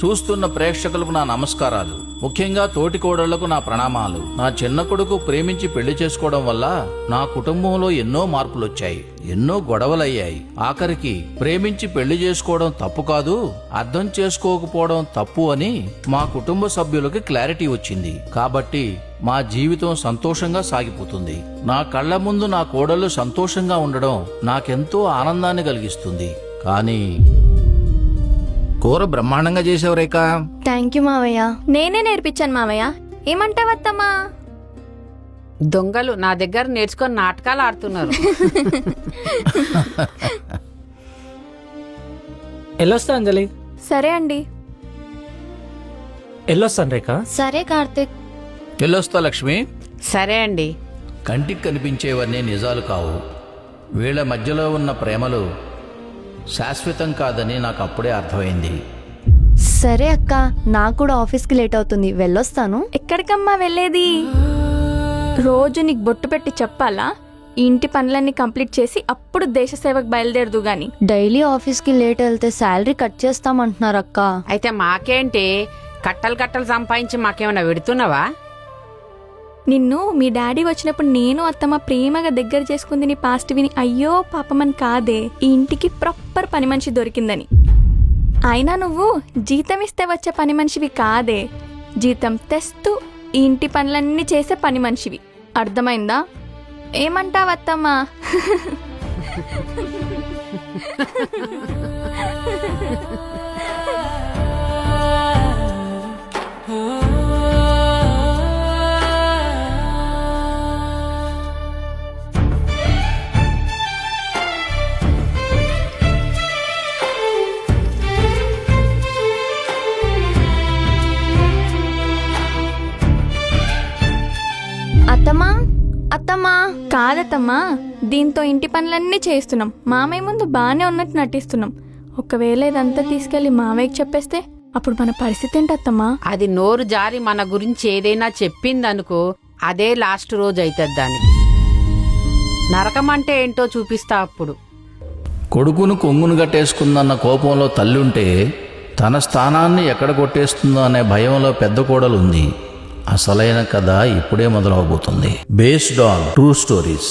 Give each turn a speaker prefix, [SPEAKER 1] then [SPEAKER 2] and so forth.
[SPEAKER 1] చూస్తున్న ప్రేక్షకులకు నా నమస్కారాలు. ముఖ్యంగా తోటికోడళ్లకు నా ప్రణామాలు. నా చిన్న కొడుకు ప్రేమించి పెళ్లి చేసుకోవడం వల్ల నా కుటుంబంలో ఎన్నో మార్పులొచ్చాయి, ఎన్నో గొడవలయ్యాయి. ఆఖరికి ప్రేమించి పెళ్లి చేసుకోవడం తప్పు కాదు, అర్థం చేసుకోకపోవడం తప్పు అని మా కుటుంబ సభ్యులకి క్లారిటీ వచ్చింది. కాబట్టి మా జీవితం సంతోషంగా సాగిపోతుంది. నా కళ్ల ముందు నా కోడళ్ళు సంతోషంగా ఉండడం నాకెంతో ఆనందాన్ని కలిగిస్తుంది. కానీ కూర బ్రహ్మాండంగా చేసావు రేఖ.
[SPEAKER 2] థ్యాంక్ యూ మావయ్య.
[SPEAKER 3] నేనే నేర్పించాను మావయ్య. ఏమంటావత్తమ్మా?
[SPEAKER 4] దొంగలు నా దగ్గర నేర్చుకొని నాటకాలు ఆడుతున్నారు.
[SPEAKER 5] ఎల్లొస్తా అంజలి.
[SPEAKER 3] సరే అండి.
[SPEAKER 5] ఎల్లొస్తాను రేఖ.
[SPEAKER 2] సరే కార్తిక్.
[SPEAKER 1] వెళ్ళొస్తా లక్ష్మి.
[SPEAKER 4] సరే అండి.
[SPEAKER 1] కంటికి కనిపించేవన్నీ నిజాలు కావు. వీళ్ళ మధ్యలో ఉన్న ప్రేమలు శాశ్వతం కాదని నాకు అప్పుడే అర్థమైంది.
[SPEAKER 2] సరే అక్క, నాకు కూడా ఆఫీస్కి లేట్ అవుతుంది, వెళ్ళొస్తాను.
[SPEAKER 3] ఎక్కడికమ్మా వెళ్ళేది? రోజు నీకు బొట్టు పెట్టి చెప్పాలా? ఈ ఇంటి పనులన్నీ కంప్లీట్ చేసి అప్పుడు దేశ సేవకు బయలుదేరదు గాని.
[SPEAKER 2] డైలీ ఆఫీస్కి లేట్ వెళ్తే శాలరీ కట్ చేస్తామంటున్నారు అక్క.
[SPEAKER 4] అయితే మాకేంటి, కట్టలు కట్టలు సంపాదించి మాకేమైనా పెడుతున్నావా?
[SPEAKER 3] నిన్ను మీ డాడీ వచ్చినప్పుడు నేను అత్తమ్మ ప్రేమగా దగ్గర చేసుకుంది నీ పాస్ట్ విని అయ్యో పాపమని కాదే, ఈ ఇంటికి ప్రాపర్ పని మనిషి దొరికిందని. అయినా నువ్వు జీతం ఇస్తే వచ్చే పని మనిషివి కాదే, జీతం తెస్తూ ఈ ఇంటి పనులన్నీ చేసే పని మనిషివి. అర్థమైందా? ఏమంటావు అత్తమ్మా?
[SPEAKER 2] అత్తమ్మా, అత్తమ్మా.
[SPEAKER 3] కాదత్తమ్మా, దీంతో ఇంటి పనులన్నీ చేస్తున్నాం. మామయ్య ముందు బాగానే ఉన్నట్టు నటిస్తున్నాం. ఒకవేళ ఇదంతా తీసుకెళ్లి మామయ్యకి చెప్పేస్తే అప్పుడు మన పరిస్థితి ఏంటత్తమ్మా?
[SPEAKER 4] అది నోరు జారి మన గురించి ఏదైనా చెప్పిందనుకో, అదే లాస్ట్ రోజు అవుతుంది దానికి. నరకం అంటే ఏంటో చూపిస్తా అప్పుడు.
[SPEAKER 1] కొడుకును కొంగును గట్టేసుకుందన్న కోపంలో తల్లుంటే తన స్థానాన్ని ఎక్కడ కొట్టేస్తుందో అనే భయంలో పెద్ద కోడలు ఉంది. అసలైన కథ ఇప్పుడే మొదలవబోతుంది. Based on true stories.